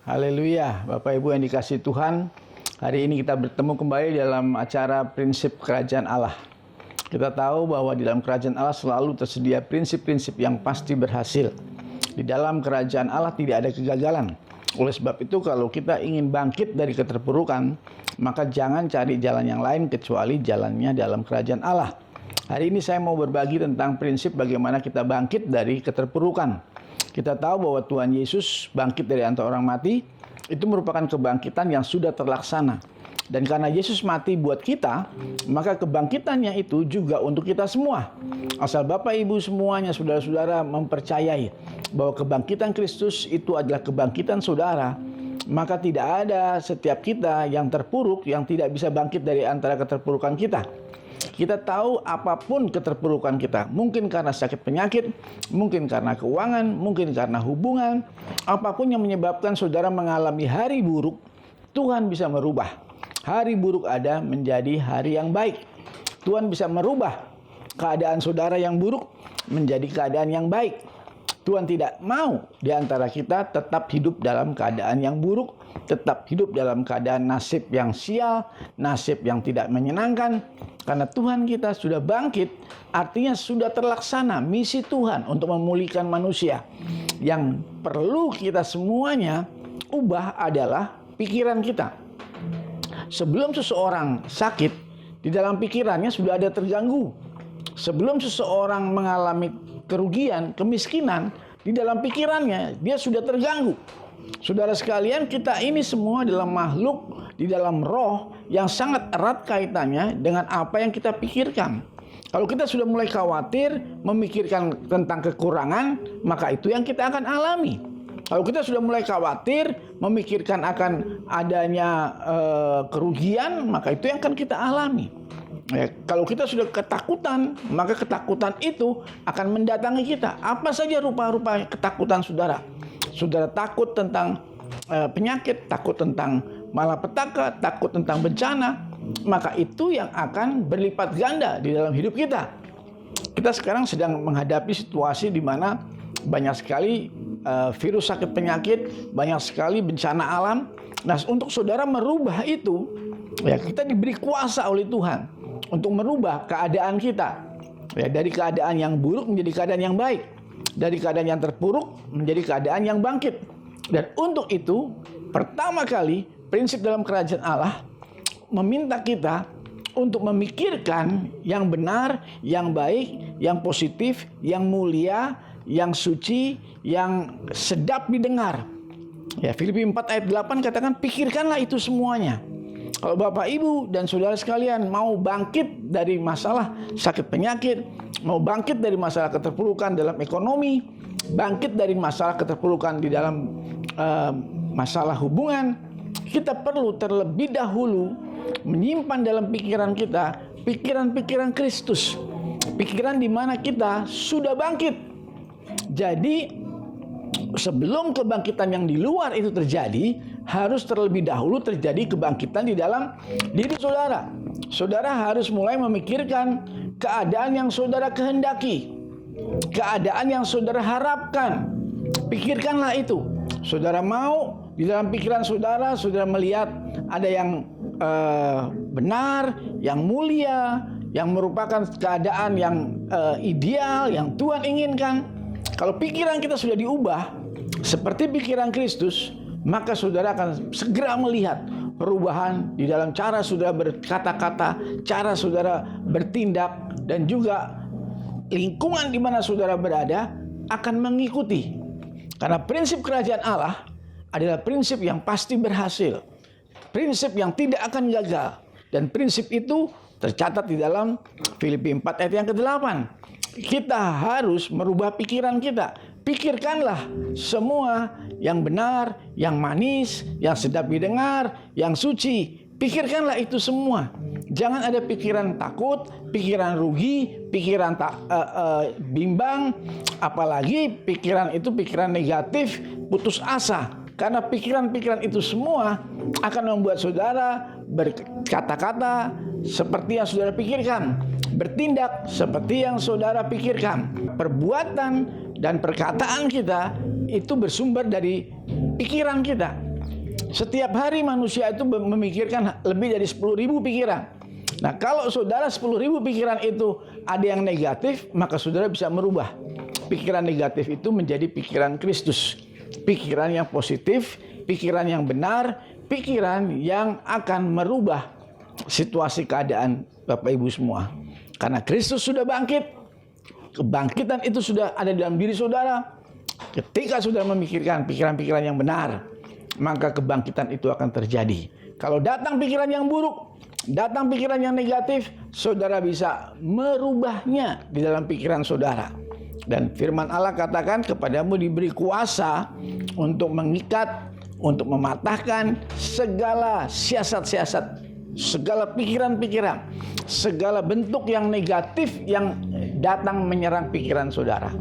Haleluya, Bapak Ibu yang dikasihi Tuhan. Hari ini kita bertemu kembali dalam acara prinsip kerajaan Allah. Kita tahu bahwa di dalam kerajaan Allah selalu tersedia prinsip-prinsip yang pasti berhasil. Di dalam kerajaan Allah tidak ada kegagalan. Oleh sebab itu kalau kita ingin bangkit dari keterpurukan, maka jangan cari jalan yang lain kecuali jalannya dalam kerajaan Allah. Hari ini saya mau berbagi tentang prinsip bagaimana kita bangkit dari keterpurukan. Kita tahu bahwa Tuhan Yesus bangkit dari antara orang mati, itu merupakan kebangkitan yang sudah terlaksana. Dan karena Yesus mati buat kita, maka kebangkitannya itu juga untuk kita semua. Asal Bapak Ibu semuanya, saudara-saudara mempercayai bahwa kebangkitan Kristus itu adalah kebangkitan saudara, maka tidak ada setiap kita yang terpuruk yang tidak bisa bangkit dari antara keterpurukan kita. Kita tahu apapun keterpurukan kita, mungkin karena sakit penyakit, mungkin karena keuangan, mungkin karena hubungan, apapun yang menyebabkan saudara mengalami hari buruk, Tuhan bisa merubah. Hari buruk ada menjadi hari yang baik. Tuhan bisa merubah keadaan saudara yang buruk menjadi keadaan yang baik. Tuhan tidak mau di antara kita tetap hidup dalam keadaan yang buruk, tetap hidup dalam keadaan nasib yang sial, nasib yang tidak menyenangkan. Karena Tuhan kita sudah bangkit, artinya sudah terlaksana misi Tuhan untuk memulihkan manusia. Yang perlu kita semuanya ubah adalah pikiran kita. Sebelum seseorang sakit, di dalam pikirannya sudah ada terganggu. Sebelum seseorang mengalami kerugian, kemiskinan, di dalam pikirannya dia sudah terganggu. Saudara sekalian, kita ini semua adalah makhluk di dalam roh yang sangat erat kaitannya dengan apa yang kita pikirkan. Kalau kita sudah mulai khawatir, memikirkan tentang kekurangan, maka itu yang kita akan alami. Kalau kita sudah mulai khawatir, memikirkan akan adanya kerugian, maka itu yang akan kita alami. Ya, kalau kita sudah ketakutan, maka ketakutan itu akan mendatangi kita. Apa saja rupa-rupa ketakutan saudara? Saudara takut tentang penyakit, takut tentang malapetaka, takut tentang bencana, maka itu yang akan berlipat ganda di dalam hidup kita. Kita sekarang sedang menghadapi situasi di mana banyak sekali virus sakit penyakit, banyak sekali bencana alam. Nah, untuk saudara merubah itu, ya kita diberi kuasa oleh Tuhan untuk merubah keadaan kita, ya, dari keadaan yang buruk menjadi keadaan yang baik, dari keadaan yang terpuruk menjadi keadaan yang bangkit. Dan untuk itu, pertama kali prinsip dalam kerajaan Allah meminta kita untuk memikirkan yang benar, yang baik, yang positif, yang mulia, yang suci, yang sedap didengar. Ya, Filipi 4 ayat 8 katakan, pikirkanlah itu semuanya. Kalau Bapak Ibu dan saudara sekalian mau bangkit dari masalah sakit penyakit, mau bangkit dari masalah keterpurukan dalam ekonomi, bangkit dari masalah keterpurukan di dalam masalah hubungan, kita perlu terlebih dahulu menyimpan dalam pikiran kita pikiran-pikiran Kristus, pikiran di mana kita sudah bangkit. Jadi sebelum kebangkitan yang di luar itu terjadi, harus terlebih dahulu terjadi kebangkitan di dalam diri saudara. Saudara harus mulai memikirkan keadaan yang saudara kehendaki, keadaan yang saudara harapkan. Pikirkanlah itu. Saudara mau di dalam pikiran saudara, saudara melihat ada yang benar, yang mulia, yang merupakan keadaan yang ideal, yang Tuhan inginkan. Kalau pikiran kita sudah diubah seperti pikiran Kristus, maka saudara akan segera melihat perubahan di dalam cara saudara berkata-kata, cara saudara bertindak, dan juga lingkungan di mana saudara berada akan mengikuti. Karena prinsip kerajaan Allah adalah prinsip yang pasti berhasil, prinsip yang tidak akan gagal, dan prinsip itu tercatat di dalam Filipi 4 ayat yang ke-8. Kita harus merubah pikiran kita. Pikirkanlah semua yang benar, yang manis, yang sedap didengar, yang suci. Pikirkanlah itu semua. Jangan ada pikiran takut, pikiran rugi, pikiran bimbang, apalagi pikiran itu pikiran negatif, putus asa. Karena pikiran-pikiran itu semua akan membuat saudara berkata-kata seperti yang saudara pikirkan, bertindak seperti yang saudara pikirkan. Perbuatan dan perkataan kita itu bersumber dari pikiran kita. Setiap hari manusia itu memikirkan lebih dari 10.000 pikiran. Nah, kalau saudara 10.000 pikiran itu ada yang negatif, maka saudara bisa merubah pikiran negatif itu menjadi pikiran Kristus. Pikiran yang positif, pikiran yang benar, pikiran yang akan merubah situasi keadaan Bapak Ibu semua. Karena Kristus sudah bangkit, kebangkitan itu sudah ada dalam diri saudara. Ketika saudara memikirkan pikiran-pikiran yang benar, maka kebangkitan itu akan terjadi. Kalau datang pikiran yang buruk, datang pikiran yang negatif, saudara bisa merubahnya di dalam pikiran saudara. Dan firman Allah katakan, kepadamu diberi kuasa untuk mengikat, untuk mematahkan segala siasat-siasat, segala pikiran-pikiran, segala bentuk yang negatif yang datang menyerang pikiran saudara.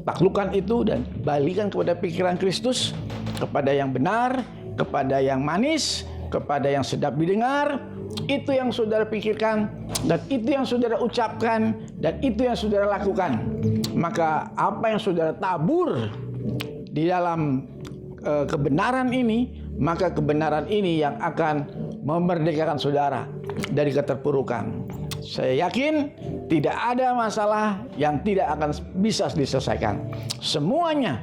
Taklukkan itu dan balikan kepada pikiran Kristus, kepada yang benar, kepada yang manis, kepada yang sedap didengar. Itu yang saudara pikirkan, dan itu yang saudara ucapkan, dan itu yang saudara lakukan. Maka apa yang saudara tabur di dalam kebenaran ini, maka kebenaran ini yang akan memerdekakan saudara dari keterpurukan. Saya yakin tidak ada masalah yang tidak akan bisa diselesaikan. Semuanya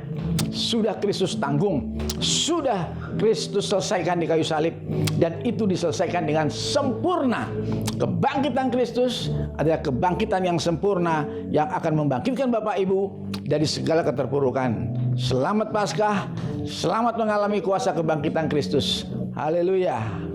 sudah Kristus tanggung, sudah Kristus selesaikan di kayu salib, dan itu diselesaikan dengan sempurna. Kebangkitan Kristus adalah kebangkitan yang sempurna yang akan membangkitkan Bapak Ibu dari segala keterpurukan. Selamat Paskah, selamat mengalami kuasa kebangkitan Kristus. Haleluya.